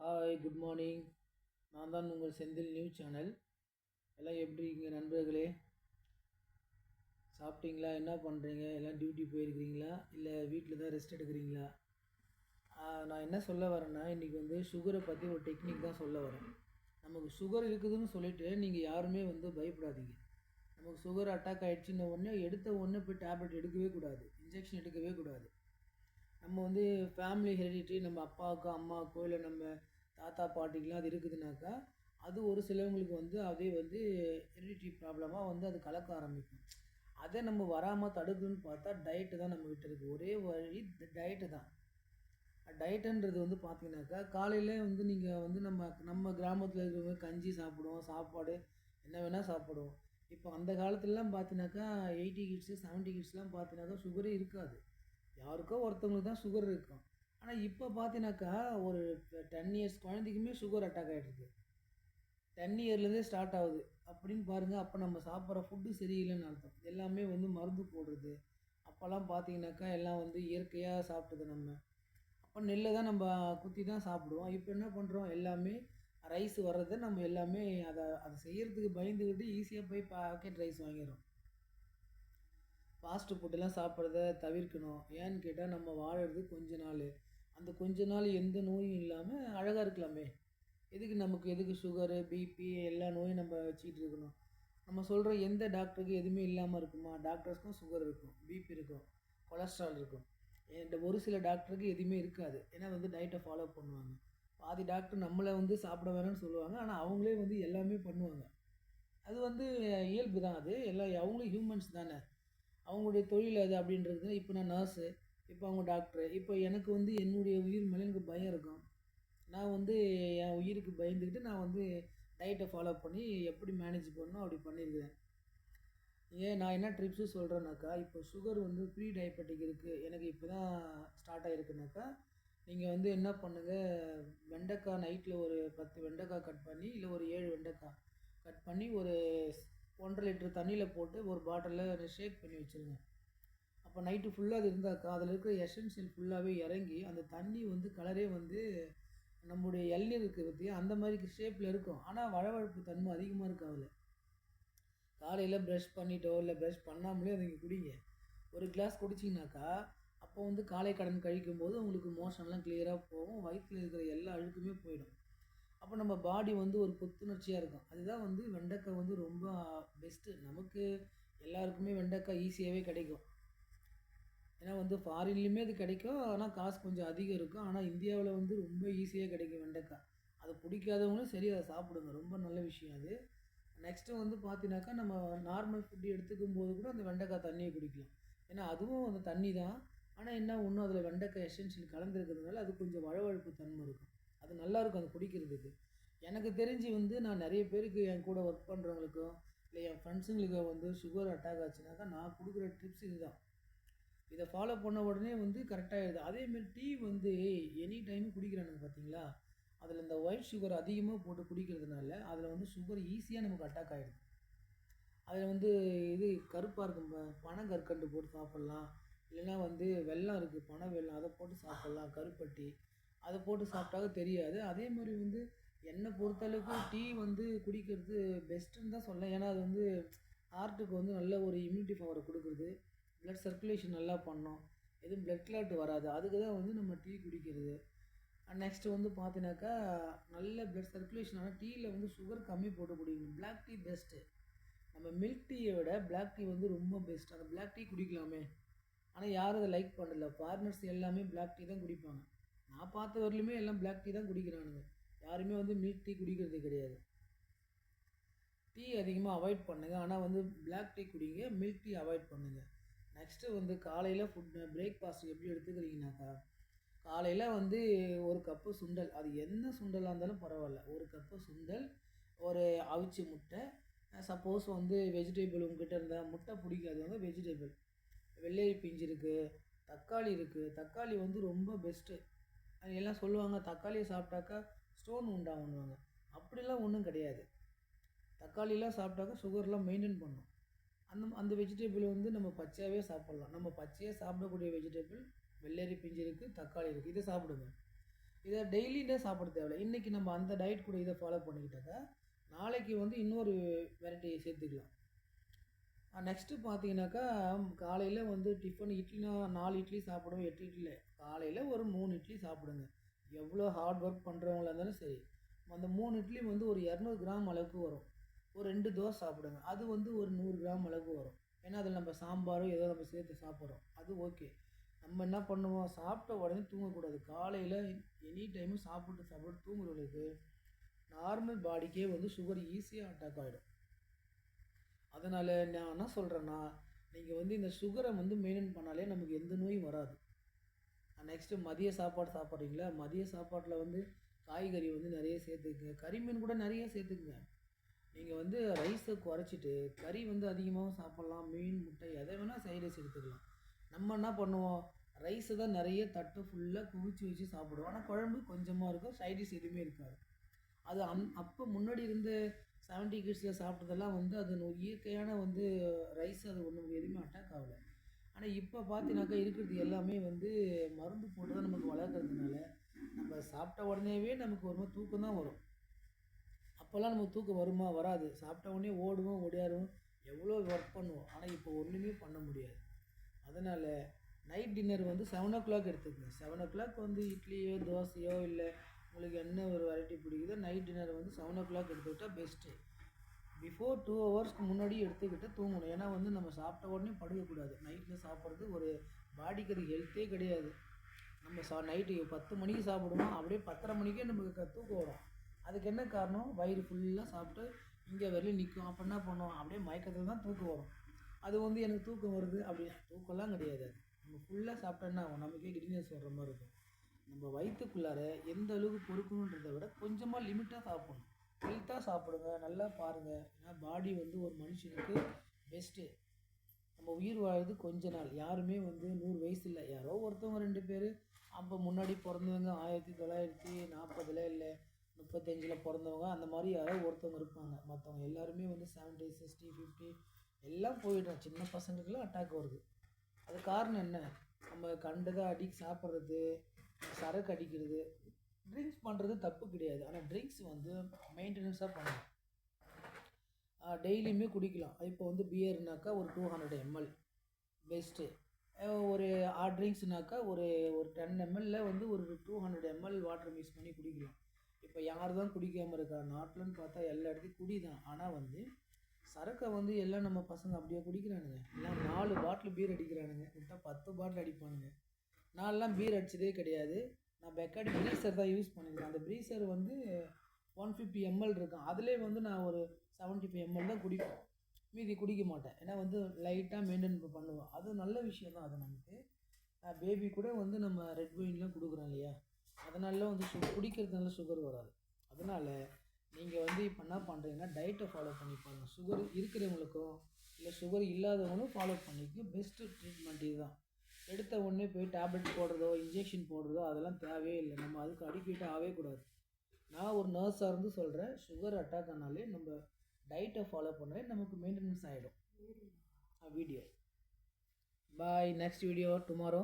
Hi, good morning. நான் தான் உங்கள் செந்தில் நியூஸ் சேனல். எல்லாம் எப்படி இருக்கீங்க நண்பர்களே? சாப்பிட்டீங்களா? என்ன பண்ணுறீங்க? எல்லாம் டியூட்டி போயிருக்கிறீங்களா? இல்லை வீட்டில் தான் ரெஸ்ட் எடுக்கிறீங்களா? நான் என்ன சொல்ல வரேன்னா, இன்றைக்கி வந்து சுகரை பற்றி ஒரு டெக்னிக் தான் சொல்ல வரேன். நமக்கு சுகர் இருக்குதுன்னு சொல்லிவிட்டு நீங்கள் யாருமே வந்து பயப்படாதீங்க. நமக்கு சுகர் அட்டாக் ஆகிடுச்சின்ன உடனே எடுத்த உடனே போய் டேப்லெட் எடுக்கவே கூடாது, இன்ஜெக்ஷன் எடுக்கவே கூடாது. நம்ம வந்து ஃபேமிலி ஹெரிடிட்டி, நம்ம அப்பாவுக்கோ அம்மாவுக்கோ இல்லை நம்ம தாத்தா பாட்டிக்கெலாம் அது இருக்குதுனாக்கா, அது ஒரு சிலவங்களுக்கு வந்து அதே வந்து ஹெரிடிட்டி ப்ராப்ளமாக வந்து அது கலக்க ஆரம்பிக்கும். அதை நம்ம வராமல் தடுக்கணும்னு பார்த்தா டயட்டு தான் நம்மக்கிட்ட இருக்குது. ஒரே வழி டயட்டு தான். டயட்டுன்றது வந்து பார்த்தீங்கன்னாக்கா, காலையில வந்து நீங்கள் வந்து நம்ம நம்ம கிராமத்தில் இருக்கிறவங்க கஞ்சி சாப்பிடுவோம், சாப்பாடு என்ன வேணால் சாப்பிடுவோம். இப்போ அந்த காலத்துலலாம் பார்த்தீங்கன்னாக்கா 80 கிட்ஸு 70 கிட்ஸ்லாம் பார்த்தீங்கன்னாக்கா சுகரே இருக்காது. யாருக்கோ ஒருத்தவங்களுக்கு தான் சுகர் இருக்கும். ஆனா இப்ப பார்த்தீங்கன்னாக்கா, ஒரு 10 இயர்ஸ் குழந்தைக்குமே சுகர் அட்டாக் ஆயிட்டுருக்கு. 10 இயர்லேருந்தே ஸ்டார்ட் ஆகுது. அப்படின்னு பாருங்க, அப்ப நம்ம சாப்பிட்ற ஃபுட்டு சரியில்லைன்னு அர்த்தம். எல்லாமே வந்து மருந்து போடுறது. அப்போலாம் பார்த்தீங்கன்னாக்கா, எல்லாம் வந்து இயற்கையா சாப்பிட்டது நம்ம. அப்ப நெல்ல தான் நம்ப குத்தி தான் சாப்பிடுவோம். இப்ப என்ன பண்றோம், எல்லாமே ரைஸ் வர்றத நம்ம எல்லாமே அத அத செய்யறதுக்கு பயந்துகிட்டு ஈஸியா போய் பாக்கெட் ரைஸ் வாங்கிறோம். ஃபாஸ்ட்டு ஃபுட்டெல்லாம் சாப்பிட்றத தவிர்க்கணும். ஏன்னு கேட்டால் நம்ம வாழறது கொஞ்ச நாள். அந்த கொஞ்ச நாள் எந்த நோயும் இல்லாமல் அழகாக இருக்கலாமே. எதுக்கு சுகரு, பிபி எல்லா நோயும் நம்ம வச்சுக்கிட்டு இருக்கணும். நம்ம சொல்கிற எந்த டாக்டருக்கு எதுவுமே இல்லாமல் இருக்குமா? டாக்டர்ஸ்க்கும் சுகர் இருக்கும், பிபி இருக்கும், கொலஸ்ட்ரால் இருக்கும். இந்த ஒரு சில டாக்டருக்கு எதுவுமே இருக்காது. ஏன்னா வந்து டயட்டை ஃபாலோ பண்ணுவாங்க. பாதி டாக்டர் நம்மளை வந்து சாப்பிட வேணாம்னு சொல்லுவாங்க. ஆனால் அவங்களே வந்து எல்லாமே பண்ணுவாங்க. அது வந்து இயல்பு தான் அது. அவங்களும் ஹியூமன்ஸ் தானே. அவங்களுடைய தொழில் அது அப்படின்றது. இப்போ நான் நர்ஸு, இப்போ அவங்க டாக்டரு. இப்போ எனக்கு வந்து என்னுடைய உயிர் மேலே எனக்கு பயம் இருக்கும். நான் வந்து என் உயிருக்கு பயந்துக்கிட்டு நான் வந்து டயட்டை ஃபாலோ பண்ணி எப்படி மேனேஜ் பண்ணணும் அப்படி பண்ணியிருக்கிறேன். ஏன் நான் என்ன ட்ரிப்ஸு சொல்கிறேன்னாக்கா, இப்போ சுகர் வந்து ப்ரீ டயபெட்டிக் இருக்குது. எனக்கு இப்போ தான் ஸ்டார்ட் ஆகிருக்குனாக்கா, நீங்கள் வந்து என்ன பண்ணுங்கள், வெண்டைக்காய் நைட்டில் ஒரு 10 வெண்டைக்காய் கட் பண்ணி, இல்லை ஒரு 7 வெண்டைக்காய் கட் பண்ணி ஒரு 1 1/2 லிட்டர் தண்ணியில் போட்டு ஒரு பாட்டிலில் ஷேக் பண்ணி வச்சுருங்க. அப்போ நைட்டு ஃபுல்லாக அது இருந்தாக்கா, அதில் இருக்கிற எசென்சியல் ஃபுல்லாகவே இறங்கி, அந்த தண்ணி வந்து கலரே வந்து நம்முடைய இளநீர் இருக்குது பார்த்தியா, அந்த மாதிரி ஷேப்பில் இருக்கும். ஆனால் வழவழப்பு தன்மை அதிகமாக இருக்கும் அதில. காலையில் ப்ரஷ் பண்ணிட்டோ, இல்லை ப்ரஷ் பண்ணாமலே அதை நீங்கள் குடிங்க. ஒரு கிளாஸ் குடிச்சிங்கனாக்கா, அப்போ வந்து காலை கடன் கழிக்கும்போது உங்களுக்கு மோஷன்லாம் கிளியராக போகும். வயிற்றில இருக்கிற எல்லா அழுக்குமே போயிடும். அப்போ நம்ம பாடி வந்து ஒரு புத்துணர்ச்சியாக இருக்கும். அதுதான் வந்து வெண்டைக்காய் வந்து ரொம்ப பெஸ்ட்டு. நமக்கு எல்லாருக்குமே வெண்டைக்காய் ஈஸியாகவே கிடைக்கும். ஏன்னா வந்து ஃபாரின்லேயுமே அது கிடைக்கும். ஆனால் காசு கொஞ்சம் அதிகம் இருக்கும். ஆனால் இந்தியாவில் வந்து ரொம்ப ஈஸியாக கிடைக்கும் வெண்டைக்காய். அது பிடிக்காதவங்களும் சரி அதை சாப்பிடுங்க. ரொம்ப நல்ல விஷயம் அது. நெக்ஸ்ட்டு வந்து பார்த்தீங்கன்னாக்கா, நம்ம நார்மல் ஃபுட் எடுத்துக்கும்போது கூட அந்த வெண்டைக்காய் தண்ணிய குடிக்கலாம். ஏன்னா அதுவும் அந்த தண்ணி தான். ஆனால் என்ன ஒண்ணு அதில வெண்டைக்காய் எசென்ஷியல் கலந்துருக்கிறதுனால அது கொஞ்சம் வழவழப்பு தன்மை இருக்கும். அது நல்லாயிருக்கும் அது குடிக்கிறதுக்கு. எனக்கு தெரிஞ்சு வந்து நான் நெறைய பேருக்கு என் கூட ஒர்க் பண்ணுறவங்களுக்கும், இல்லை என் ஃப்ரெண்ட்ஸுங்களுக்கு வந்து சுகர் அட்டாக் ஆச்சுனாக்கா, நான் குடுக்குற டிப்ஸ் இதுதான். இத ஃபாலோ பண்ண உடனே வந்து கரெக்டாகிடுது. அதேமாரி டீ வந்து எனி டைம் குடிக்கிறானுங்க பார்த்தீங்களா? அதில இந்த ஒயிட் சுகர் அதிகமா போட்டு குடிக்கிறதுனால, அதில வந்து சுகர் ஈஸியா நமக்கு அட்டாக் ஆயிடுது. அதில வந்து இது கருப்பா இருக்கும் பனங்கற்கண்டு போட்டு சாப்பிட்லாம். இல்லைன்னா வந்து வெல்லம் இருக்குது, பனை வெல்லம் அத போட்டு சாப்பிட்லாம். கருப்பட்டி அத போட்டு சாப்பிட்டாக்க தெரியாது. அதேமாரி வந்து என்ன பொறுத்தளவுக்கு டீ வந்து குடிக்கிறது பெஸ்ட்டுன்னு தான் சொல்லலாம். ஏன்னா அது வந்து ஹார்ட்டுக்கு வந்து நல்ல ஒரு இம்யூனிட்டி பவர குடுக்குறது. பிளட் சர்க்குலேஷன் நல்லா பண்ணும். எதுவும் பிளட் கிளாட் வராது. அதுக்கு தான் வந்து நம்ம டீ குடிக்கிறது. நெக்ஸ்ட்டு வந்து பார்த்தீங்கன்னாக்கா, நல்ல பிளட் சர்க்குலேஷன் ஆனா டீல வந்து சுகர் கம்மி போட்டு குடிக்கணும். Black tea best. நம்ம மில்க் டீய விட பிளாக் டீ வந்து ரொம்ப பெஸ்ட். அந்த பிளாக் டீ குடிக்கலாமே! ஆனா யாரும் அத லைக் பண்ணல. ஃபாரினர்ஸ் எல்லாமே பிளாக் டீ தான் குடிப்பாங்க. நான் பார்த்த வரையிலுமே எல்லாம் பிளாக் டீ தான் குடிக்கிறானுங்க. யாருமே வந்து மில்க் டீ குடிக்கிறது கிடையாது. டீ அதிகமா அவாய்ட் பண்ணுங்க. ஆனா வந்து பிளாக் டீ குடிங்க. மில்க் டீ அவாய்ட் பண்ணுங்க. நெக்ஸ்ட்டு வந்து காலையில பிரேக்ஃபாஸ்ட் எப்படி எடுத்துக்கிறீங்கனாக்கா, காலையில வந்து 1 கப்பு சுண்டல். அது என்ன சுண்டலா இருந்தாலும் பரவால்ல. 1 கப்பு சுண்டல், ஒரு அவிச்ச முட்டை, சப்போஸ் வந்து வெஜிடபிள் உங்ககிட்ட இருந்தா முட்டை பிடிக்காதவங்க வெஜிடபிள். வெள்ளரி பிஞ்சு இருக்கு, தக்காளி இருக்கு. தக்காளி வந்து ரொம்ப பெஸ்ட்டு. அது எல்லாம் சொல்லுவாங்க, தக்காளிய சாப்பிட்டாக்கா ஸ்டோன் உண்டாகுன்னுவாங்க. அப்படிலாம் ஒண்ணும் கிடையாது. தக்காளிலாம் சாப்பிட்டாக்கா சுகர்லாம் மெயின்டெயின் பண்ணும். அந்த அந்த வெஜிடபிள் வந்து நம்ம பச்சையாவே சாப்பிடலாம். நம்ம பச்சையா சாப்பிடக்கூடிய வெஜிடபிள் வெள்ளரி பிஞ்சு இருக்கு, தக்காளி இருக்கு. இத சாப்பிடுங்க. இதை டெய்லியுமே சாப்பிட தேவையில்ல. இன்றைக்கி நம்ம அந்த டயட் கூட இதை ஃபாலோ பண்ணிக்கிட்டாக்கா நாளைக்கு வந்து இன்னொரு வெரைட்டியை சேர்த்துக்கலாம். நெக்ஸ்ட்டு பார்த்தீங்கன்னாக்கா காலையில் வந்து டிஃபன் இட்லினா 4 இட்லி சாப்பிடுவோம், 8 இட்லி. காலையில் ஒரு 3 இட்லி சாப்பிடுங்க. எவ்வளோ ஹார்ட் ஒர்க் பண்ணுறவங்களா இருந்தாலும் சரி, அந்த 3 இட்லி வந்து ஒரு 200 கிராம் அளவுக்கு வரும். ஒரு 2 தோசை சாப்பிடுங்க, அது வந்து ஒரு 100 கிராம் அளவுக்கு வரும். ஏன்னா அதில் நம்ம சாம்பாரோ ஏதோ நம்ம சேர்த்து சாப்பிட்றோம், அது ஓகே. நம்ம என்ன பண்ணுவோம், சாப்பிட்ட உடனே தூங்கக்கூடாது. காலையில் எனி டைமும் சாப்பிட்டு தூங்குறவங்களுக்கு நார்மல் பாடிக்கே வந்து சுகர் ஈஸியாக அட்டாக் ஆகிடும். அதனால் நான் என்ன சொல்கிறேன்னா, நீங்கள் வந்து இந்த சுகரை வந்து மெயின்டைன் பண்ணாலே நமக்கு எந்த நோயும் வராது. நெக்ஸ்ட்டு மதிய சாப்பாடு சாப்பிட்றீங்களா, மதிய சாப்பாட்டில் வந்து காய்கறி வந்து நிறைய சேர்த்துக்குங்க, கறிமீன் கூட நிறைய சேர்த்துக்குங்க. நீங்கள் வந்து ரைஸை குறைச்சிட்டு கறி வந்து அதிகமாகவும் சாப்பிட்லாம், மீன் முட்டை எதை வேணால் சைடிஸ் எடுத்துக்கலாம். நம்ம என்ன பண்ணுவோம், ரைஸை தான் நிறைய தட்டு ஃபுல்லாக குவிச்சு வச்சு சாப்பிடுவோம். ஆனால் குழம்பு கொஞ்சமாக இருக்கும், சைடிஸ் எதுவுமே இருக்காது. அது அப்போ முன்னாடி இருந்த 70 கிட்ஸில் சாப்பிட்டதெல்லாம் வந்து அது இயற்கையான வந்து ரைஸ், அது ஒன்று எதுவுமே அட்டாக் ஆகலை. ஆனால் இப்போ பார்த்தீங்கன்னாக்கா இருக்கிறது எல்லாமே வந்து மருந்து போட்டு தான் நமக்கு வளர்க்குறதுனால நம்ம சாப்பிட்ட உடனேவே நமக்கு ஒரு மாதிரி தூக்கம் தான் வரும். அப்போல்லாம் நமக்கு தூக்கம் வருமா, வராது. சாப்பிட்ட உடனே ஓடுவோம், ஓடியாருவோம், எவ்வளோ ஒர்க் பண்ணுவோம். ஆனால் இப்போ ஒன்றுமே பண்ண முடியாது. அதனால் நைட் டின்னர் வந்து 7 o'clock எடுத்துக்கங்க. 7 o'clock வந்து இட்லியோ தோசையோ இல்லை உங்களுக்கு என்ன ஒரு வெரைட்டி பிடிக்குதோ, நைட் டின்னர் வந்து 7 o'clock எடுத்துக்கிட்டால் பெஸ்ட்டு. பிஃபோர் 2 ஹவர்ஸ்க்கு முன்னாடி எடுத்துக்கிட்டு தூங்கணும். ஏன்னா வந்து நம்ம சாப்பிட்ட உடனே படுக்கக்கூடாது. நைட்டில் சாப்பிட்றது ஒரு பாடிக்கு அது ஹெல்த்தே கிடையாது. நம்ம நைட்டு 10 மணிக்கு சாப்பிடுவோம், அப்படியே 10:30 மணிக்கே நமக்கு தூக்கம் வரும். அதுக்கு என்ன காரணம், வயிறு ஃபுல்லாக சாப்பிட்டு இங்கே வெளியே நிற்கும். அப்போ என்ன பண்ணுவோம், அப்படியே மயக்கத்தில் தான் தூக்கம் வரும். அது வந்து எனக்கு தூக்கம் வருது அப்படின்னா தூக்கம்லாம் கிடையாது. நம்ம ஃபுல்லாக சாப்பிட்டோன்னா நமக்கே கிட்னஸ் வர்ற மாதிரி இருக்கும். நம்ம வயிற்றுக்குள்ளார எந்த அளவுக்கு பொறுக்கணுன்றதை விட கொஞ்சமாக லிமிட்டாக சாப்பிடணும். ஹெல்த்தாக சாப்பிடுங்க, நல்லா பாருங்கள். ஏன்னா பாடி வந்து ஒரு மனுஷனுக்கு பெஸ்ட்டு. நம்ம உயிர் வாழ்றது கொஞ்ச நாள். யாருமே வந்து 100 வயசு இல்லை, யாரோ ஒருத்தவங்க 2 பேர் அப்போ முன்னாடி பிறந்தவங்க 1940 இல்லை 35 பிறந்தவங்க, அந்த மாதிரி யாரோ ஒருத்தவங்க இருப்பாங்க. மற்றவங்க எல்லாருமே வந்து 70, 60, 50 எல்லாம் போயிடும். சின்ன பசங்களுக்குலாம் அட்டாக் வருது. அது காரணம் என்ன, நம்ம கண்டதை சாப்பிட்றது, சரக்கு அடிக்கிறது. ட்ரிங்க்ஸ் பண்ணுறது தப்பு கிடையாது, ஆனால் ட்ரிங்க்ஸ் வந்து மெயின்டெனன்ஸாக பண்ணணும். டெய்லியுமே குடிக்கலாம். இப்போ வந்து பியர்னாக்கா ஒரு 200 ml பெஸ்ட்டு. ஒரு ஹாட் ட்ரிங்க்ஸ்னாக்கா ஒரு 10 ml வந்து ஒரு 200 ml வாட்டர் மிக்ஸ் பண்ணி குடிக்கலாம். இப்போ யார் தான் குடிக்காமல் இருக்கா நாட்டில்னு பார்த்தா எல்லா இடத்துலையும் குடி தான். ஆனால் வந்து சரக்கை வந்து எல்லாம் நம்ம பசங்க அப்படியே குடிக்கிறானுங்க. எல்லாம் 4 பாட்டில் பீர் அடிக்கிறானுங்க, விட்டால் 10 பாட்டில் அடிப்பானுங்க. நான்லாம் பீர் அடித்ததே கிடையாது. நான் பெக்காடி ப்ரீசர் தான் யூஸ் பண்ணிக்கிறேன். அந்த ப்ரீசர் வந்து 150 ml இருக்கும். அதிலே வந்து நான் ஒரு 75 ml தான் குடிப்பேன், மீதி குடிக்க மாட்டேன். ஏன்னா வந்து லைட்டாக மெயின்டைன் பண்ணுவேன். அது நல்ல விஷயம் தான். அது நமக்கு பேபி கூட வந்து நம்ம ரெட் ஒயின்லாம் கொடுக்குறோம் இல்லையா, அதனால வந்து குடிக்கிறதுனால சுகர் வராது. அதனால் நீங்கள் வந்து இப்போ என்ன பண்ணுறீங்கன்னா டயட்டை ஃபாலோ பண்ணி பாருங்கள். சுகர் இருக்கிறவங்களுக்கும் இல்லை சுகர் இல்லாதவங்களும் ஃபாலோ பண்ணிக்க. பெஸ்ட்டு ட்ரீட்மெண்ட் இதுதான். எடுத்த உடனே போய் டேப்லெட் போடுறதோ இன்ஜெக்ஷன் போடுறதோ அதெல்லாம் தேவையே இல்லை. நம்ம அதுக்கு அடிக்ட் ஆகவே கூடாது. நான் ஒரு நர்ஸாக இருந்து சொல்கிறேன், சுகர் அட்டாக் ஆனாலே நம்ம டயட்டை ஃபாலோ பண்ணாலே நமக்கு மெயின்டெனன்ஸ் ஆகிடும். வீடியோ பாய். Next video tomorrow.